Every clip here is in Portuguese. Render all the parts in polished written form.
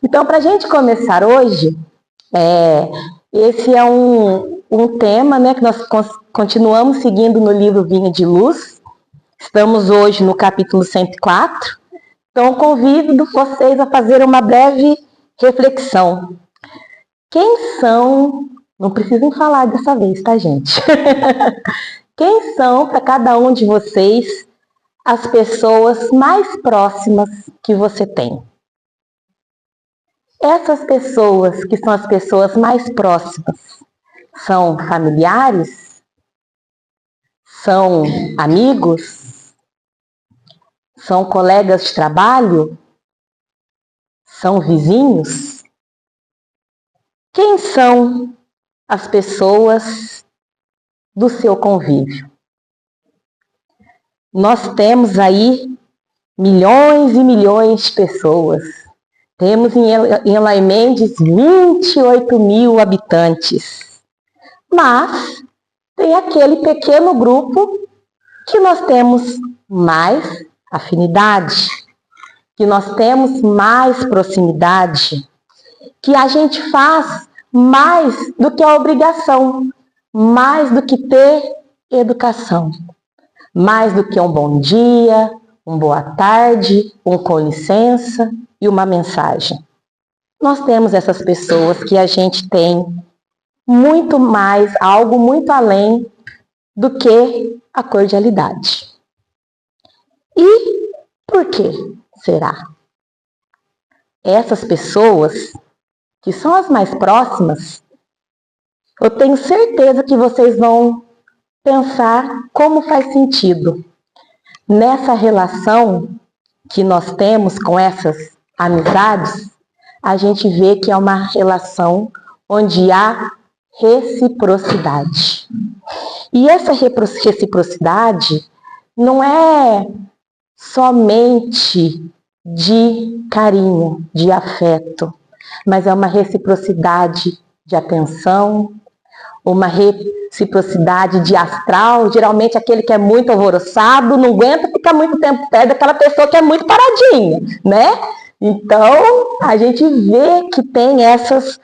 Então, para a gente começar hoje, esse é um tema, né, que nós continuamos seguindo no livro Vinha de Luz. Estamos hoje no capítulo 104. Então, convido vocês a fazer uma breve reflexão. Quem são... Não precisam falar dessa vez, tá, gente? Quem são, para cada um de vocês, as pessoas mais próximas que você tem? Essas pessoas que são as pessoas mais próximas são familiares? São amigos? São colegas de trabalho? São vizinhos? Quem são as pessoas do seu convívio? Nós temos aí milhões e milhões de pessoas. Temos em Eloy Mendes 28 mil habitantes. Mas tem aquele pequeno grupo que nós temos mais afinidade, que nós temos mais proximidade, que a gente faz mais do que a obrigação, mais do que ter educação, mais do que um bom dia, um boa tarde, um com licença e uma mensagem. Nós temos essas pessoas que a gente tem muito mais, algo muito além do que a cordialidade. E por que será? Essas pessoas que são as mais próximas, eu tenho certeza que vocês vão pensar como faz sentido nessa relação que nós temos com essas amizades. A gente vê que é uma relação onde há reciprocidade. E essa reciprocidade não é somente de carinho, de afeto, mas é uma reciprocidade de atenção, uma reciprocidade de astral. Geralmente aquele que é muito alvoroçado não aguenta ficar muito tempo perto daquela pessoa que é muito paradinha, né? Então, a gente vê que tem essas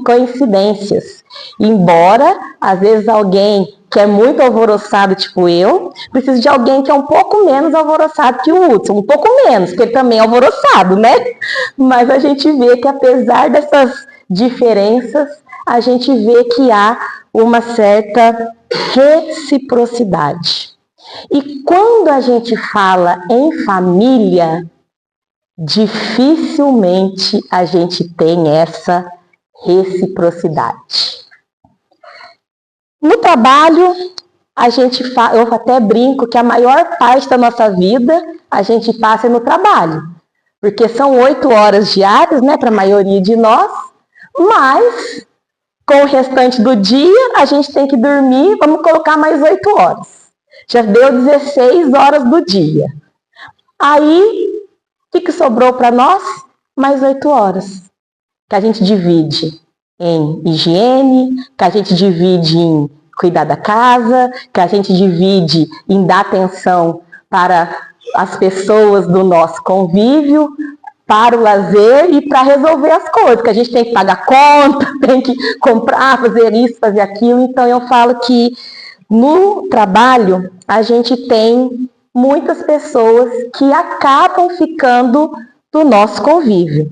coincidências. Embora, às vezes, alguém que é muito alvoroçado, tipo eu, precisa de alguém que é um pouco menos alvoroçado que o Hudson. Um pouco menos, porque ele também é alvoroçado, né? Mas a gente vê que, apesar dessas diferenças, a gente vê que há uma certa reciprocidade. E quando a gente fala em família, dificilmente a gente tem essa reciprocidade. No trabalho, eu até brinco que a maior parte da nossa vida a gente passa no trabalho, porque são 8 horas diárias, né, para a maioria de nós, mas com o restante do dia a gente tem que dormir, vamos colocar mais 8 horas. Já deu 16 horas do dia. Aí, o que sobrou para nós? Mais 8 horas. Que a gente divide em higiene, que a gente divide em cuidar da casa, que a gente divide em dar atenção para as pessoas do nosso convívio, para o lazer e para resolver as coisas, que a gente tem que pagar conta, tem que comprar, fazer isso, fazer aquilo. Então eu falo que no trabalho a gente tem muitas pessoas que acabam ficando do nosso convívio,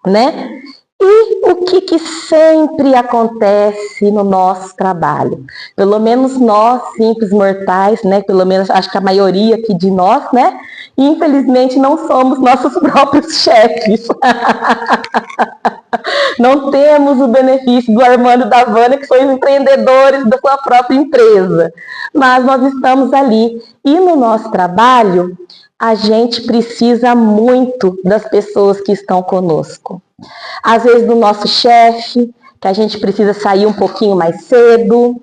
né? E o que sempre acontece no nosso trabalho? Pelo menos nós, simples mortais, né? Pelo menos acho que a maioria aqui de nós, né? Infelizmente não somos nossos próprios chefes. Não temos o benefício do Armando e da Vânia, que são os empreendedores da sua própria empresa. Mas nós estamos ali. E no nosso trabalho, a gente precisa muito das pessoas que estão conosco. Às vezes do nosso chefe, que a gente precisa sair um pouquinho mais cedo.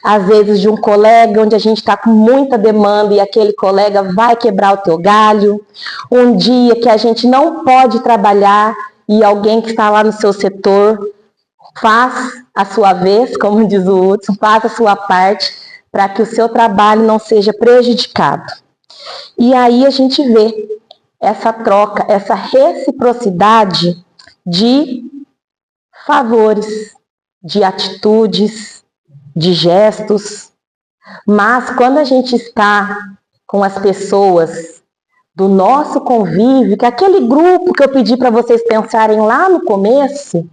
Às vezes de um colega, onde a gente está com muita demanda e aquele colega vai quebrar o teu galho. Um dia que a gente não pode trabalhar e alguém que está lá no seu setor faz a sua vez, como diz o Hudson, faz a sua parte para que o seu trabalho não seja prejudicado. E aí a gente vê essa troca, essa reciprocidade de favores, de atitudes, de gestos. Mas quando a gente está com as pessoas do nosso convívio, que é aquele grupo que eu pedi para vocês pensarem lá no começo,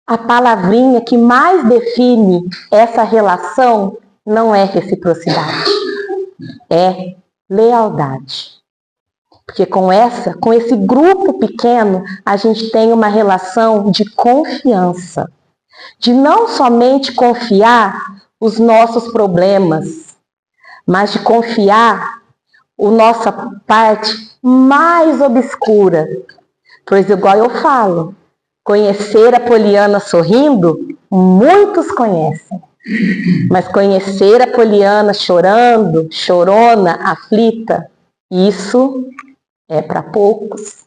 a palavrinha que mais define essa relação não é reciprocidade, é lealdade. Porque com esse grupo pequeno, a gente tem uma relação de confiança, de não somente confiar os nossos problemas, mas de confiar a nossa parte mais obscura. Pois igual eu falo, conhecer a Poliana sorrindo, muitos conhecem. Mas conhecer a Poliana chorando, chorona, aflita, isso é para poucos.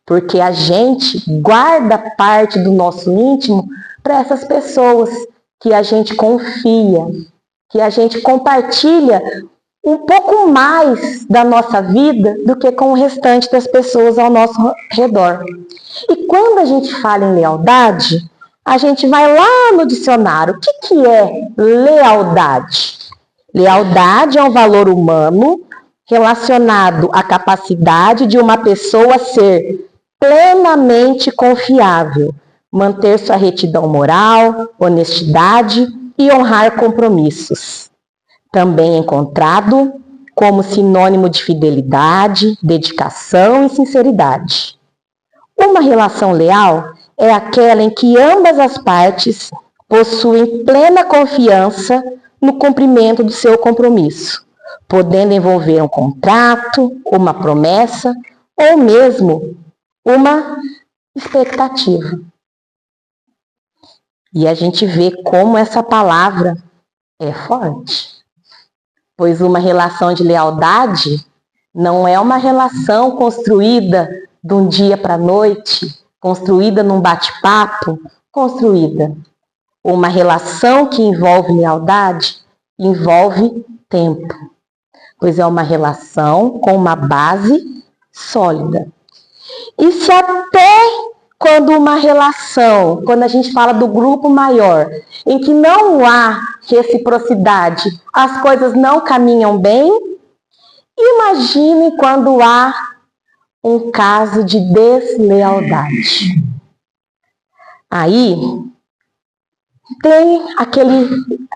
Porque a gente guarda parte do nosso íntimo para essas pessoas que a gente confia, que a gente compartilha um pouco mais da nossa vida do que com o restante das pessoas ao nosso redor. E quando a gente fala em lealdade, a gente vai lá no dicionário. O que é lealdade? Lealdade é um valor humano relacionado à capacidade de uma pessoa ser plenamente confiável, manter sua retidão moral, honestidade e honrar compromissos. Também encontrado como sinônimo de fidelidade, dedicação e sinceridade. Uma relação leal é aquela em que ambas as partes possuem plena confiança no cumprimento do seu compromisso, podendo envolver um contrato, uma promessa ou mesmo uma expectativa. E a gente vê como essa palavra é forte. Pois uma relação de lealdade não é uma relação construída de um dia para a noite, construída num bate-papo, construída. Uma relação que envolve lealdade envolve tempo, pois é uma relação com uma base sólida. E se até quando a gente fala do grupo maior, em que não há reciprocidade, as coisas não caminham bem, imagine quando há um caso de deslealdade. Aí tem aquele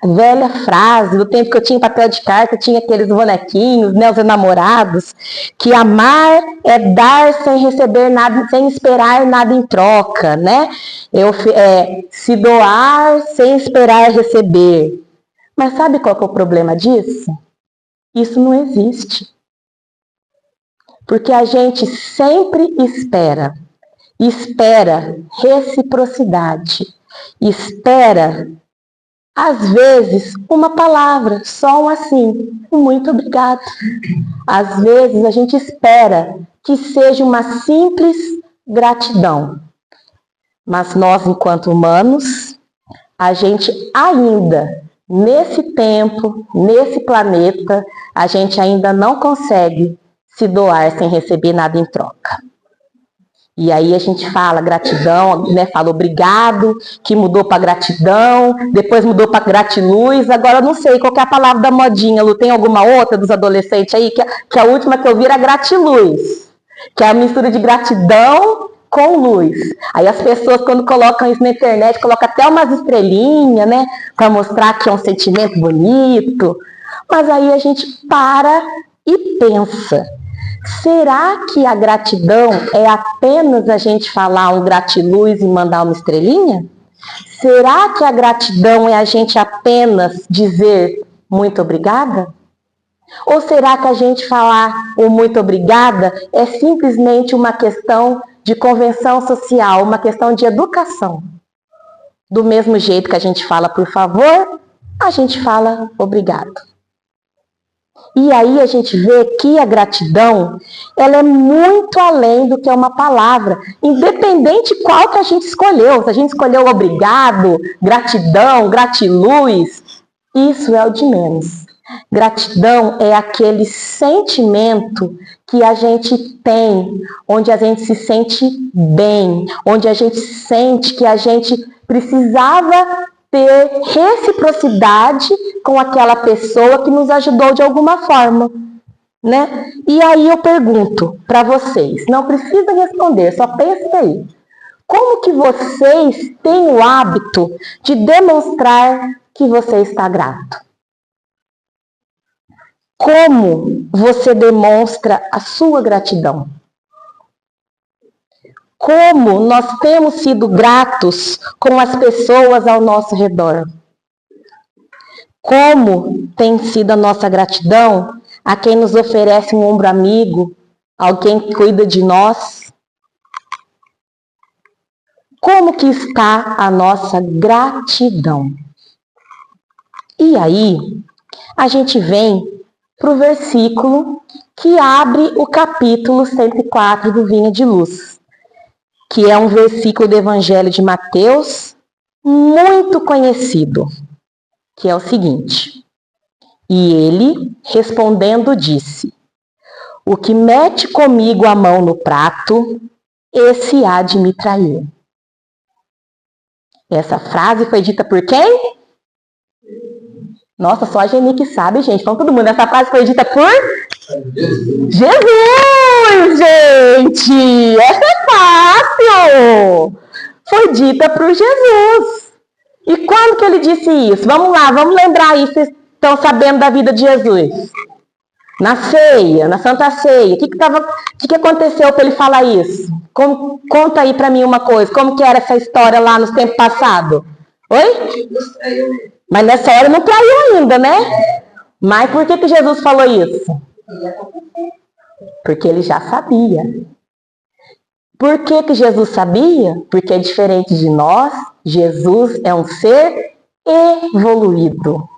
velha frase, do tempo que eu tinha papel de carta, tinha aqueles bonequinhos, né, os enamorados, que amar é dar sem receber nada, sem esperar nada em troca, né? Se doar sem esperar receber. Mas sabe qual que é o problema disso? Isso não existe. Porque a gente sempre espera reciprocidade, espera, às vezes, uma palavra, só um assim, muito obrigado. Às vezes a gente espera que seja uma simples gratidão. Mas nós, enquanto humanos, a gente ainda, nesse tempo, nesse planeta, a gente ainda não consegue se doar sem receber nada em troca. E aí a gente fala gratidão, né? Fala obrigado, que mudou para gratidão, depois mudou para gratiluz. Agora eu não sei qual que é a palavra da modinha, Lu. Tem alguma outra dos adolescentes aí? Que a última que eu vi era gratiluz, que é a mistura de gratidão com luz. Aí as pessoas, quando colocam isso na internet, colocam até umas estrelinhas, né? Para mostrar que é um sentimento bonito. Mas aí a gente para e pensa. Será que a gratidão é apenas a gente falar um gratiluz e mandar uma estrelinha? Será que a gratidão é a gente apenas dizer muito obrigada? Ou será que a gente falar o muito obrigada é simplesmente uma questão de convenção social, uma questão de educação? Do mesmo jeito que a gente fala por favor, a gente fala obrigado. E aí a gente vê que a gratidão, ela é muito além do que é uma palavra, independente qual que a gente escolheu. Se a gente escolheu obrigado, gratidão, gratiluz, isso é o de menos. Gratidão é aquele sentimento que a gente tem, onde a gente se sente bem, onde a gente sente que a gente precisava ter reciprocidade com aquela pessoa que nos ajudou de alguma forma, né? E aí eu pergunto para vocês, não precisa responder, só pensa aí. Como que vocês têm o hábito de demonstrar que você está grato? Como você demonstra a sua gratidão? Como nós temos sido gratos com as pessoas ao nosso redor? Como tem sido a nossa gratidão a quem nos oferece um ombro amigo, alguém que cuida de nós? Como que está a nossa gratidão? E aí, a gente vem para o versículo que abre o capítulo 104 do Vinha de Luz, que é um versículo do Evangelho de Mateus, muito conhecido, que é o seguinte: e ele, respondendo, disse: o que mete comigo a mão no prato, esse há de me trair. Essa frase foi dita por quem? Nossa, só a Geni que sabe, gente. Então, todo mundo. Essa frase foi dita por Jesus, gente! Essa é fácil! Foi dita por Jesus. E quando que ele disse isso? Vamos lá, vamos lembrar aí, vocês estão sabendo da vida de Jesus. Na ceia, na Santa Ceia. O que aconteceu para ele falar isso? Conta aí para mim uma coisa. Como que era essa história lá nos tempos passados? Oi? Mas nessa hora não traiu ainda, né? Mas por que Jesus falou isso? Porque ele já sabia. Por que Jesus sabia? Porque diferente de nós, Jesus é um ser evoluído.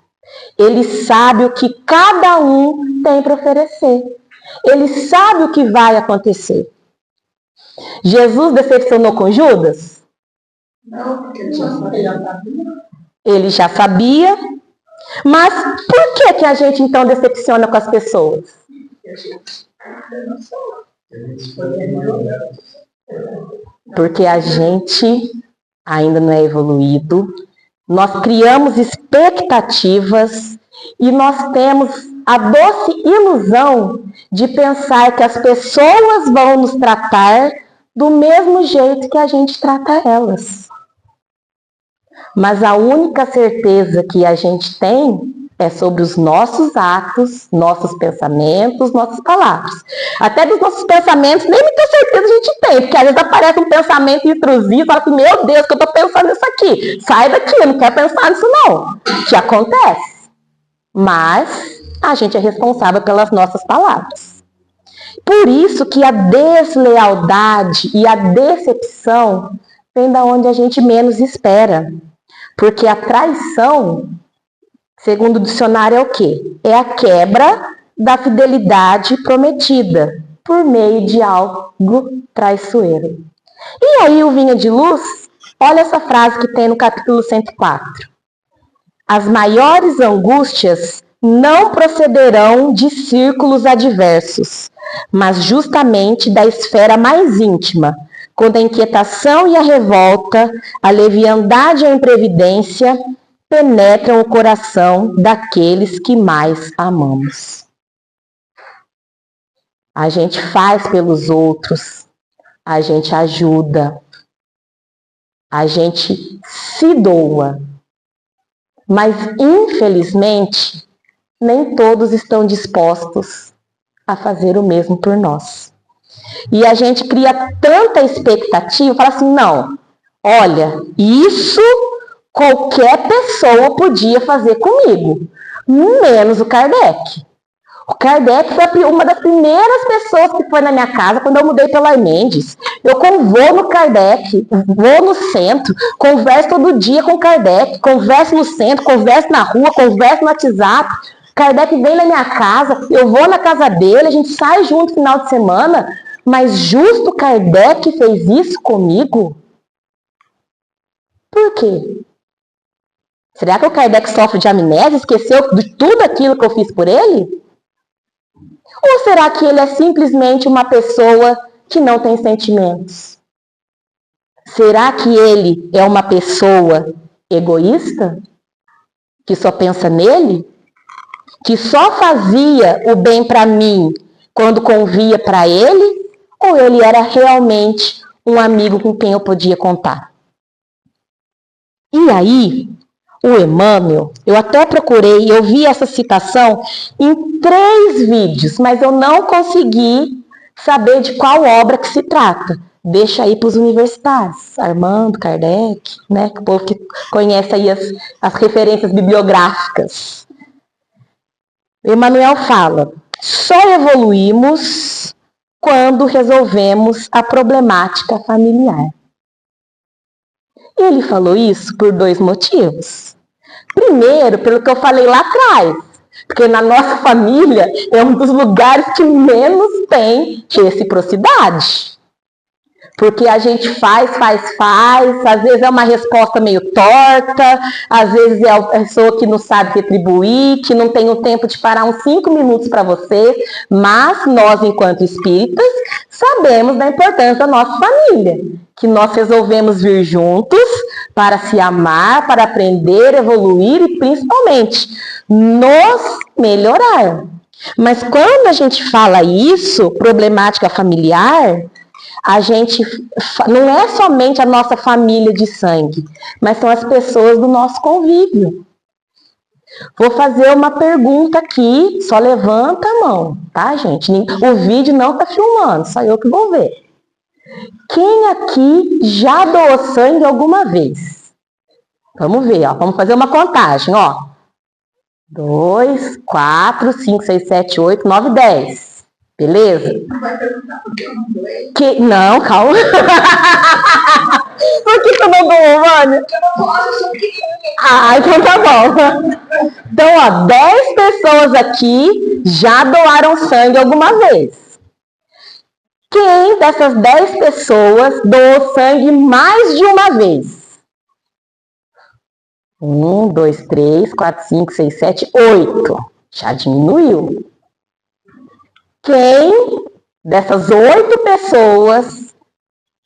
Ele sabe o que cada um tem para oferecer. Ele sabe o que vai acontecer. Jesus decepcionou com Judas? Não, porque ele já sabia. Ele já sabia. Mas por que a gente então decepciona com as pessoas? Porque a gente ainda não é evoluído. Nós criamos expectativas e nós temos a doce ilusão de pensar que as pessoas vão nos tratar do mesmo jeito que a gente trata elas. Mas a única certeza que a gente tem é sobre os nossos atos, nossos pensamentos, nossas palavras. Até dos nossos pensamentos, nem muita certeza a gente tem, porque às vezes aparece um pensamento intrusivo e fala assim, meu Deus, que eu estou pensando nisso aqui. Sai daqui, eu não quero pensar nisso não. Que acontece. Mas a gente é responsável pelas nossas palavras. Por isso que a deslealdade e a decepção vem da onde a gente menos espera. Porque a traição, segundo o dicionário, é o quê? É a quebra da fidelidade prometida por meio de algo traiçoeiro. E aí o Vinha de Luz, olha essa frase que tem no capítulo 104. As maiores angústias não procederão de círculos adversos, mas justamente da esfera mais íntima, quando a inquietação e a revolta, a leviandade e a imprevidência penetram o coração daqueles que mais amamos. A gente faz pelos outros, a gente ajuda, a gente se doa, mas infelizmente nem todos estão dispostos a fazer o mesmo por nós. E a gente cria tanta expectativa, fala assim, não, olha, isso qualquer pessoa podia fazer comigo, menos o Kardec. O Kardec foi uma das primeiras pessoas que foi na minha casa quando eu mudei pela Mendes. Eu vou no Kardec, vou no centro, converso todo dia com o Kardec, converso no centro, converso na rua, converso no WhatsApp. Kardec vem na minha casa, eu vou na casa dele, a gente sai junto no final de semana, mas justo Kardec fez isso comigo? Por quê? Será que o Kardec sofre de amnésia, esqueceu de tudo aquilo que eu fiz por ele? Ou será que ele é simplesmente uma pessoa que não tem sentimentos? Será que ele é uma pessoa egoísta? Que só pensa nele? Que só fazia o bem para mim quando convia para ele? Ou ele era realmente um amigo com quem eu podia contar? E aí, o Emmanuel, eu até procurei, eu vi essa citação em 3 vídeos, mas eu não consegui saber de qual obra que se trata. Deixa aí para os universitários, Armando, Kardec, né? O povo que conhece aí as referências bibliográficas. Emmanuel fala: só evoluímos quando resolvemos a problemática familiar. Ele falou isso por 2 motivos. Primeiro, pelo que eu falei lá atrás, porque na nossa família é um dos lugares que menos tem reciprocidade. Porque a gente faz, às vezes é uma resposta meio torta, às vezes é a pessoa que não sabe retribuir, que não tem o tempo de parar uns 5 minutos para você, mas nós, enquanto espíritas, sabemos da importância da nossa família, que nós resolvemos vir juntos para se amar, para aprender, evoluir e principalmente nos melhorar. Mas quando a gente fala isso, problemática familiar, a gente não é somente a nossa família de sangue, mas são as pessoas do nosso convívio. Vou fazer uma pergunta aqui, só levanta a mão, tá, gente? O vídeo não tá filmando, só eu que vou ver. Quem aqui já doou sangue alguma vez? Vamos ver, ó. Vamos fazer uma contagem, ó. 2, 4, 5, 6, 7, 8, 9, 10. Beleza? Não vai perguntar por que eu não doei? Não, calma. Por que eu não dou, Vânia? Porque eu não posso, eu sou pequenininha. Ah, então tá bom. Então, ó, 10 pessoas aqui já doaram sangue alguma vez. Quem dessas 10 pessoas doou sangue mais de uma vez? 1, 2, 3, 4, 5, 6, 7, 8. Já diminuiu. Quem dessas 8 pessoas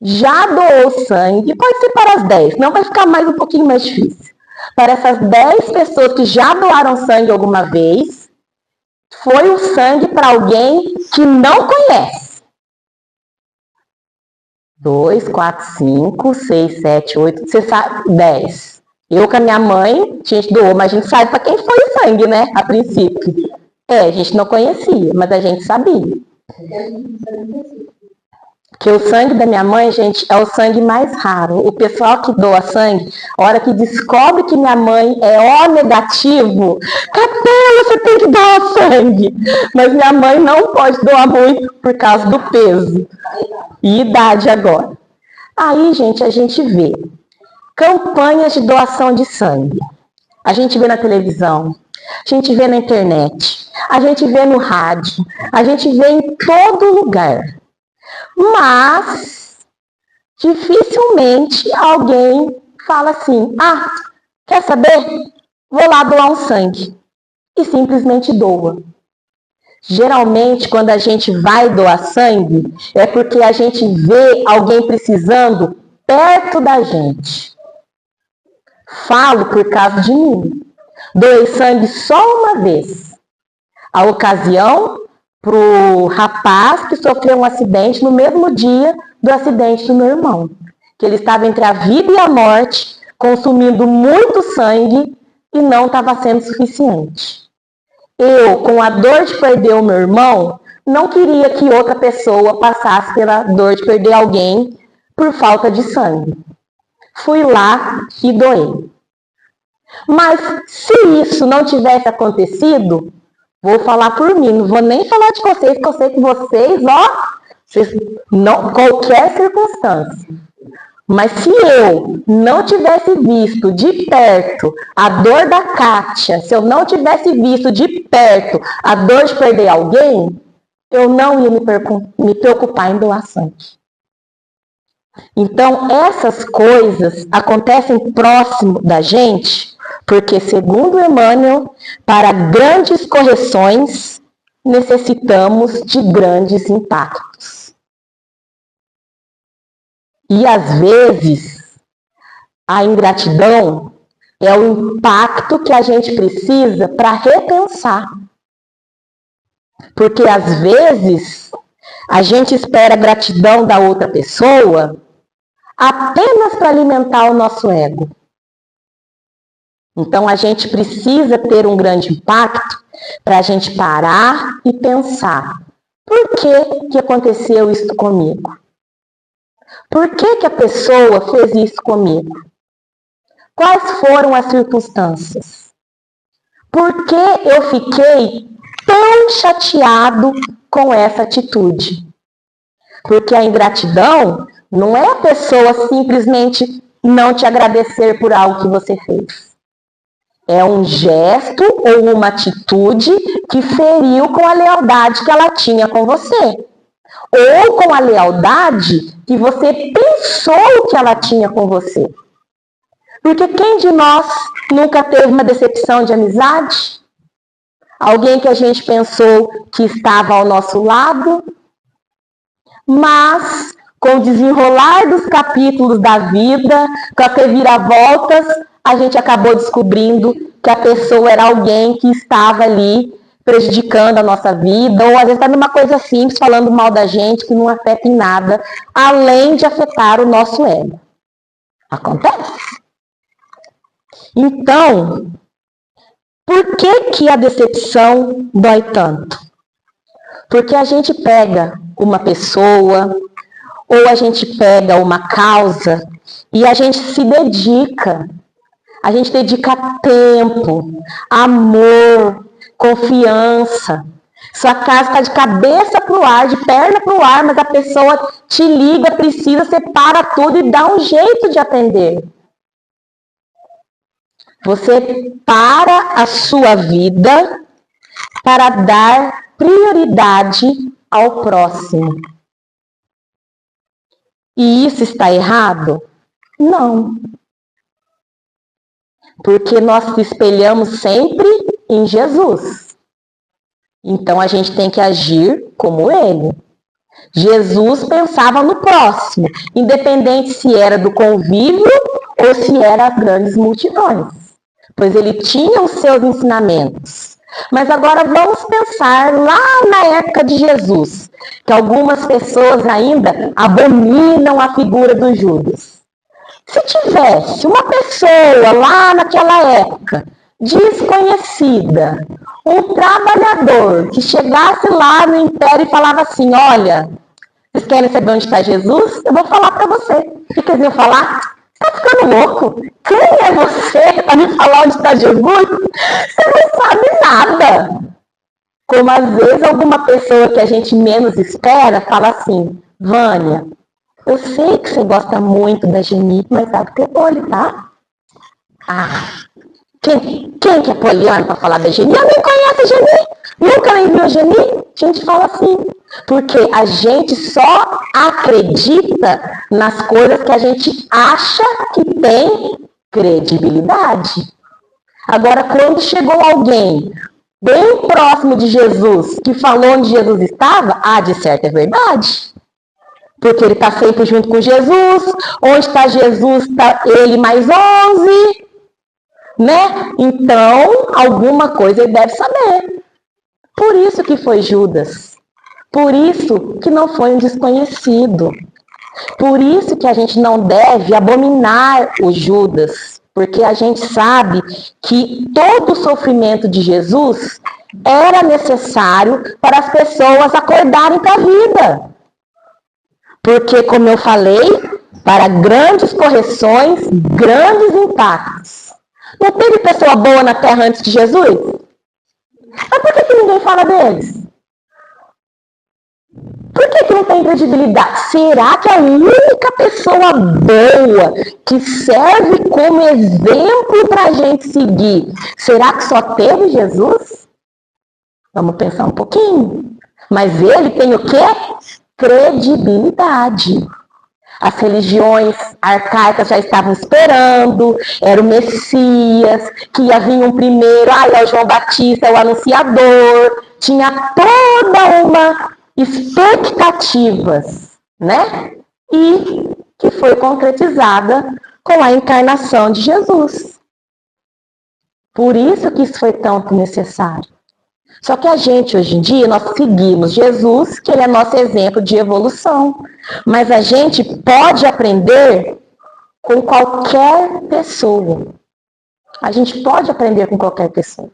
já doou sangue? Pode ser para as 10, não vai ficar mais um pouquinho mais difícil. Para essas 10 pessoas que já doaram sangue alguma vez, foi o sangue para alguém que não conhece. 2, 4, 5, 6, 7, 8, você sabe, 10. Eu com a minha mãe, a gente doou, mas a gente sabe para quem foi o sangue, né? A princípio. A gente não conhecia, mas a gente sabia. Porque o sangue da minha mãe, gente, é o sangue mais raro. O pessoal que doa sangue, a hora que descobre que minha mãe é O negativo, Capela, você tem que doar sangue. Mas minha mãe não pode doar muito por causa do peso e idade agora. Aí, gente, a gente vê campanhas de doação de sangue. A gente vê na televisão, a gente vê na internet, a gente vê no rádio, a gente vê em todo lugar. Mas, dificilmente alguém fala assim, ah, quer saber? Vou lá doar um sangue. E simplesmente doa. Geralmente, quando a gente vai doar sangue, é porque a gente vê alguém precisando perto da gente. Falo por causa de mim. Doei sangue só uma vez. A ocasião para o rapaz que sofreu um acidente no mesmo dia do acidente do meu irmão. Que ele estava entre a vida e a morte, consumindo muito sangue e não estava sendo suficiente. Eu, com a dor de perder o meu irmão, não queria que outra pessoa passasse pela dor de perder alguém por falta de sangue. Fui lá e doei. Mas se isso não tivesse acontecido, vou falar por mim, não vou nem falar de vocês, porque eu sei que vocês, não, qualquer circunstância. Mas se eu não tivesse visto de perto a dor da Kátia, se eu não tivesse visto de perto a dor de perder alguém, eu não ia me preocupar em doar sangue. Então, essas coisas acontecem próximo da gente Porque, segundo Emmanuel, para grandes correções, necessitamos de grandes impactos. E, às vezes, a ingratidão é o impacto que a gente precisa para repensar. Porque, às vezes, a gente espera a gratidão da outra pessoa apenas para alimentar o nosso ego. Então, a gente precisa ter um grande impacto para a gente parar e pensar: por que aconteceu isso comigo? Por que a pessoa fez isso comigo? Quais foram as circunstâncias? Por que eu fiquei tão chateado com essa atitude? Porque a ingratidão não é a pessoa simplesmente não te agradecer por algo que você fez. É um gesto ou uma atitude que feriu com a lealdade que ela tinha com você. Ou com a lealdade que você pensou que ela tinha com você. Porque quem de nós nunca teve uma decepção de amizade? Alguém que a gente pensou que estava ao nosso lado, mas com o desenrolar dos capítulos da vida, com as reviravoltas, a gente acabou descobrindo que a pessoa era alguém que estava ali prejudicando a nossa vida, ou às vezes está numa coisa simples, falando mal da gente, que não afeta em nada, além de afetar o nosso ego. Acontece. Então, por que a decepção dói tanto? Porque a gente pega uma pessoa, ou a gente pega uma causa, e a gente se dedica. A gente dedica tempo, amor, confiança. Sua casa está de cabeça para o ar, de perna para o ar, mas a pessoa te liga, precisa, você para tudo e dá um jeito de atender. Você para a sua vida para dar prioridade ao próximo. E isso está errado? Não. Porque nós se espelhamos sempre em Jesus. Então a gente tem que agir como ele. Jesus pensava no próximo, independente se era do convívio ou se era as grandes multidões. Pois ele tinha os seus ensinamentos. Mas agora vamos pensar lá na época de Jesus, que algumas pessoas ainda abominam a figura do Judas. Se tivesse uma pessoa lá naquela época, desconhecida, um trabalhador, que chegasse lá no império e falava assim: olha, vocês querem saber onde está Jesus? Eu vou falar para você. O que eles iam falar? Você está ficando louco? Quem é você para me falar onde está Jesus? Você não sabe nada. Como às vezes alguma pessoa que a gente menos espera fala assim: Vânia, eu sei que você gosta muito da Geni, mas sabe que é poli, tá? Ah, quem que é poliana para falar da Geni? Eu nem conheço a Geni, nunca nem viu a Geni. A gente fala assim, porque a gente só acredita nas coisas que a gente acha que tem credibilidade. Agora, quando chegou alguém bem próximo de Jesus, que falou onde Jesus estava, de certo é verdade. Porque ele está sempre junto com Jesus. Onde está Jesus, está ele mais 11. Né? Então, alguma coisa ele deve saber. Por isso que foi Judas. Por isso que não foi um desconhecido. Por isso que a gente não deve abominar o Judas. Porque a gente sabe que todo o sofrimento de Jesus era necessário para as pessoas acordarem para a vida. Porque, como eu falei, para grandes correções, grandes impactos. Não teve pessoa boa na Terra antes de Jesus? Mas por que ninguém fala deles? Por que não tem credibilidade? Será que a única pessoa boa que serve como exemplo para a gente seguir, será que só teve Jesus? Vamos pensar um pouquinho. Mas ele tem o quê? Credibilidade. As religiões arcaicas já estavam esperando, era o Messias, que ia vir um primeiro, é o João Batista, é o anunciador. Tinha toda uma expectativas, né? E que foi concretizada com a encarnação de Jesus. Por isso que isso foi tão necessário. Só que a gente, hoje em dia, nós seguimos Jesus, que ele é nosso exemplo de evolução. Mas a gente pode aprender com qualquer pessoa. A gente pode aprender com qualquer pessoa.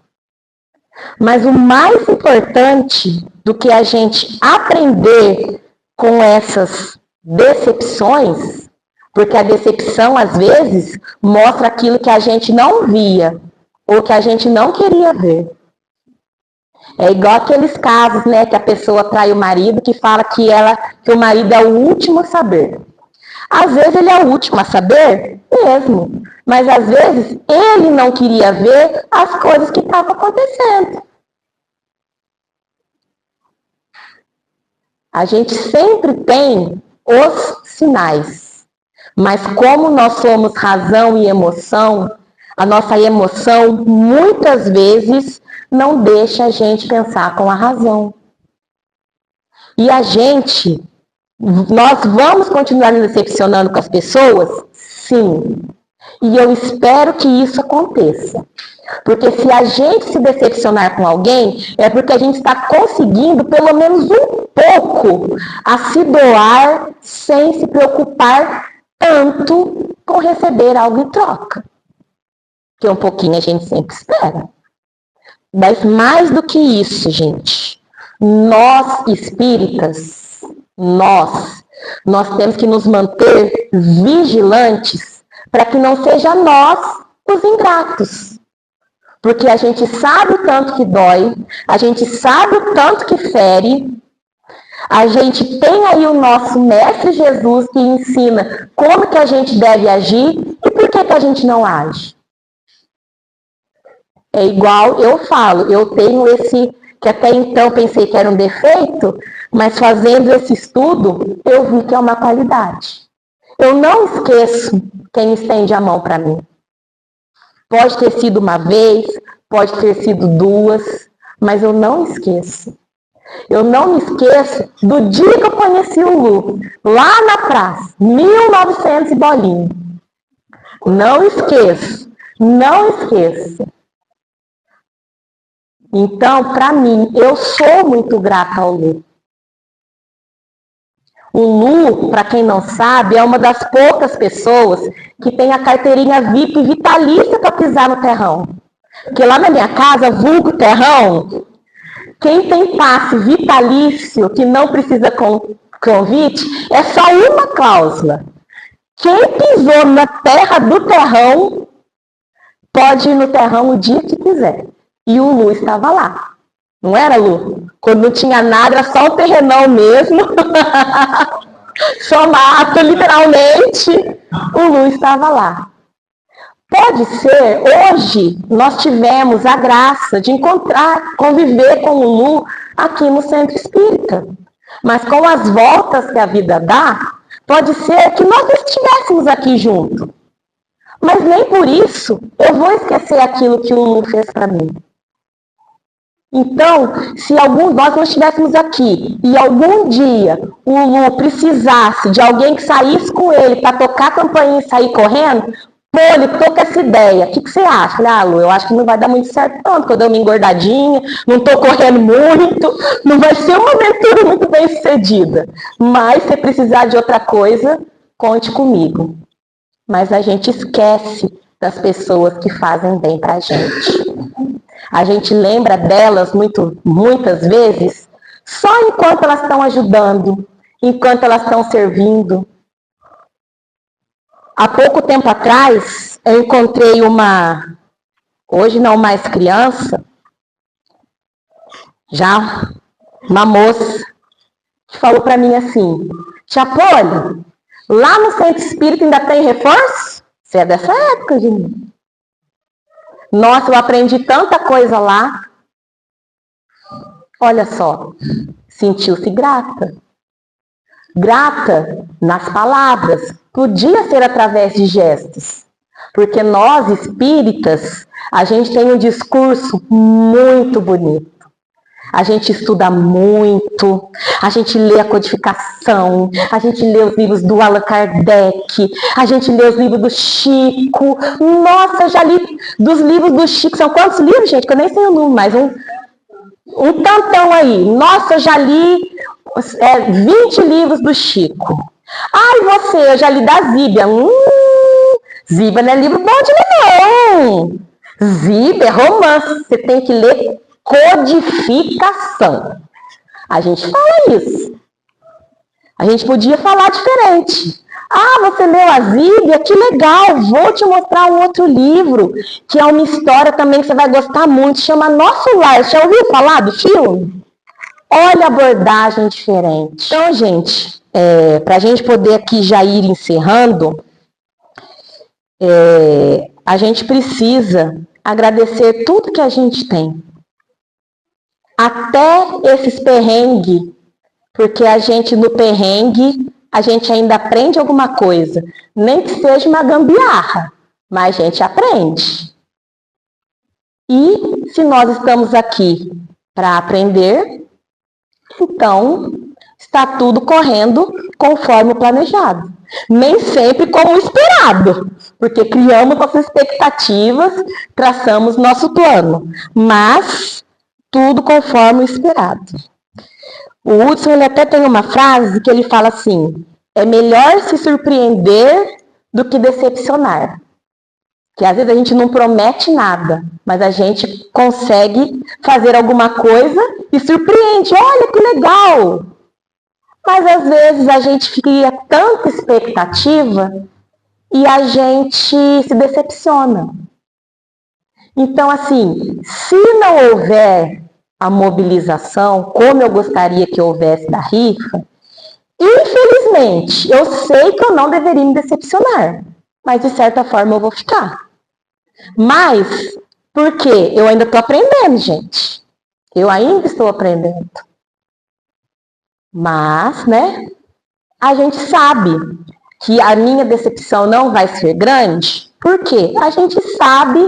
Mas o mais importante do que a gente aprender com essas decepções, porque a decepção, às vezes, mostra aquilo que a gente não via, ou que a gente não queria ver. É igual aqueles casos, né, que a pessoa trai o marido, que fala que o marido é o último a saber. Às vezes ele é o último a saber, mesmo. Mas às vezes ele não queria ver as coisas que estavam acontecendo. A gente sempre tem os sinais. Mas como nós somos razão e emoção, a nossa emoção muitas vezes não deixa a gente pensar com a razão. E nós vamos continuar nos decepcionando com as pessoas? Sim. E eu espero que isso aconteça. Porque se a gente se decepcionar com alguém, é porque a gente está conseguindo pelo menos um pouco a se doar sem se preocupar tanto com receber algo em troca. Que um pouquinho a gente sempre espera. Mas mais do que isso, gente, nós espíritas, nós temos que nos manter vigilantes para que não seja nós os ingratos. Porque a gente sabe o tanto que dói, a gente sabe o tanto que fere, a gente tem aí o nosso Mestre Jesus que ensina como que a gente deve agir e por que a gente não age. É igual eu falo, eu tenho esse, que até então pensei que era um defeito, mas fazendo esse estudo, eu vi que é uma qualidade. Eu não esqueço quem estende a mão para mim. Pode ter sido uma vez, pode ter sido duas, mas eu não esqueço. Eu não me esqueço do dia que eu conheci o Lu, lá na praça, 1900 e bolinho. Não esqueço, não esqueço. Então, para mim, eu sou muito grata ao Lu. O Lu, para quem não sabe, é uma das poucas pessoas que tem a carteirinha VIP vitalícia para pisar no terrão. Porque lá na minha casa, vulgo terrão, quem tem passe vitalício, que não precisa convite, é só uma cláusula. Quem pisou na terra do terrão, pode ir no terrão o dia que quiser. E o Lu estava lá. Não era, Lu? Quando não tinha nada, era só o terrenão mesmo. Só mato, literalmente. O Lu estava lá. Pode ser, hoje, nós tivemos a graça de conviver com o Lu aqui no Centro Espírita. Mas com as voltas que a vida dá, pode ser que nós estivéssemos aqui juntos. Mas nem por isso eu vou esquecer aquilo que o Lu fez para mim. Então, se nós não estivéssemos aqui e algum dia o Lu precisasse de alguém que saísse com ele para tocar a campainha e sair correndo, pô, ele toca essa ideia. O que você acha? Falei, Lu, eu acho que não vai dar muito certo tanto, porque eu dei uma engordadinha, não estou correndo muito, não vai ser uma aventura muito bem sucedida. Mas se precisar de outra coisa, conte comigo. Mas a gente esquece das pessoas que fazem bem pra gente. A gente lembra delas muitas vezes só enquanto elas estão ajudando, enquanto elas estão servindo. Há pouco tempo atrás, eu encontrei hoje não mais criança, já uma moça, que falou para mim assim, Tia Poli, lá no Centro Espírita ainda tem reforço? Você é dessa época, gente. Nossa, eu aprendi tanta coisa lá. Olha só, sentiu-se grata. grata nas palavras, podia ser através de gestos, porque nós espíritas, a gente tem um discurso muito bonito. A gente estuda muito, a gente lê a codificação, a gente lê os livros do Allan Kardec, a gente lê os livros do Chico. Nossa, eu já li dos livros do Chico. São quantos livros, gente? Que eu nem sei o número, mas um tantão aí. Nossa, eu já li 20 livros do Chico. Ai, você, eu já li da Zíbia. Zíbia não é livro bom de ler, não. Zíbia é romance, você tem que ler codificação. A gente fala isso. A gente podia falar diferente. Ah, você leu a Zíbia? Que legal! Vou te mostrar um outro livro, que é uma história também que você vai gostar muito, chama Nosso Lar. Você já ouviu falar do filme? Olha a abordagem diferente. Então, gente, para a gente poder aqui já ir encerrando, a gente precisa agradecer tudo que a gente tem. Até esses perrengues, porque a gente no perrengue, a gente ainda aprende alguma coisa. Nem que seja uma gambiarra, mas a gente aprende. E se nós estamos aqui para aprender, então está tudo correndo conforme o planejado. Nem sempre como esperado, porque criamos nossas expectativas, traçamos nosso plano, mas tudo conforme o esperado. O Hudson, ele até tem uma frase que ele fala assim: é melhor se surpreender do que decepcionar. Que às vezes a gente não promete nada, mas a gente consegue fazer alguma coisa e surpreende. Olha que legal! Mas às vezes a gente cria tanta expectativa e a gente se decepciona. Então, assim, se não houver a mobilização, como eu gostaria que houvesse da rifa, infelizmente, eu sei que eu não deveria me decepcionar, mas de certa forma eu vou ficar. Mas, por quê? Eu ainda estou aprendendo, gente. Eu ainda estou aprendendo. Mas, né, a gente sabe que a minha decepção não vai ser grande, porque a gente sabe,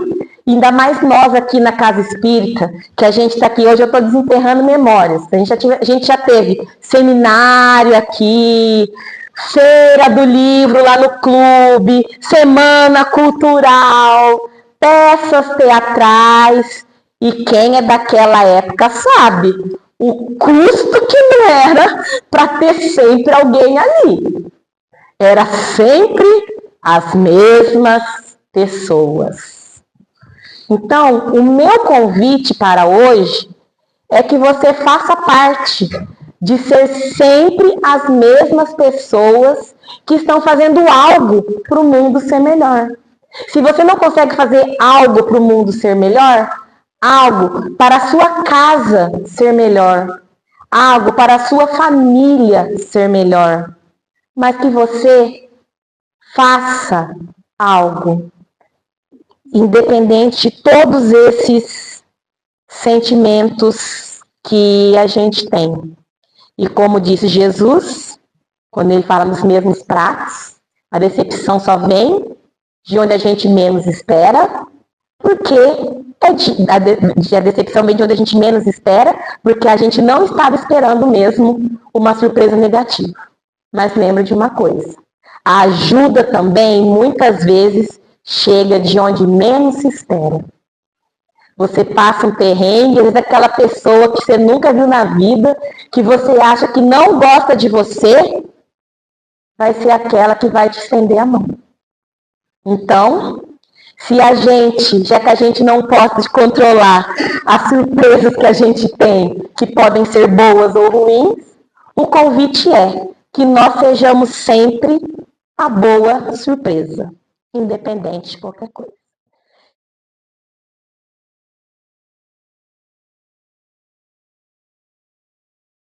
ainda mais nós aqui na Casa Espírita, que a gente está aqui hoje, eu estou desenterrando memórias. A gente já teve seminário aqui, feira do livro lá no clube, semana cultural, peças teatrais, e quem é daquela época sabe o custo que não era para ter sempre alguém ali. Era sempre as mesmas pessoas. Então, o meu convite para hoje é que você faça parte de ser sempre as mesmas pessoas que estão fazendo algo para o mundo ser melhor. Se você não consegue fazer algo para o mundo ser melhor, algo para a sua casa ser melhor, algo para a sua família ser melhor, mas que você faça algo, independente de todos esses sentimentos que a gente tem. E como disse Jesus, quando ele fala nos mesmos pratos, a decepção só vem de onde a gente menos espera, porque a decepção vem de onde a gente menos espera, porque a gente não estava esperando mesmo uma surpresa negativa. Mas lembra de uma coisa, a ajuda também, muitas vezes, chega de onde menos se espera. Você passa um perrengue, às vezes aquela pessoa que você nunca viu na vida, que você acha que não gosta de você, vai ser aquela que vai te estender a mão. Então, se a gente, já que a gente não pode controlar as surpresas que a gente tem, que podem ser boas ou ruins, o convite é que nós sejamos sempre a boa surpresa, independente de qualquer coisa.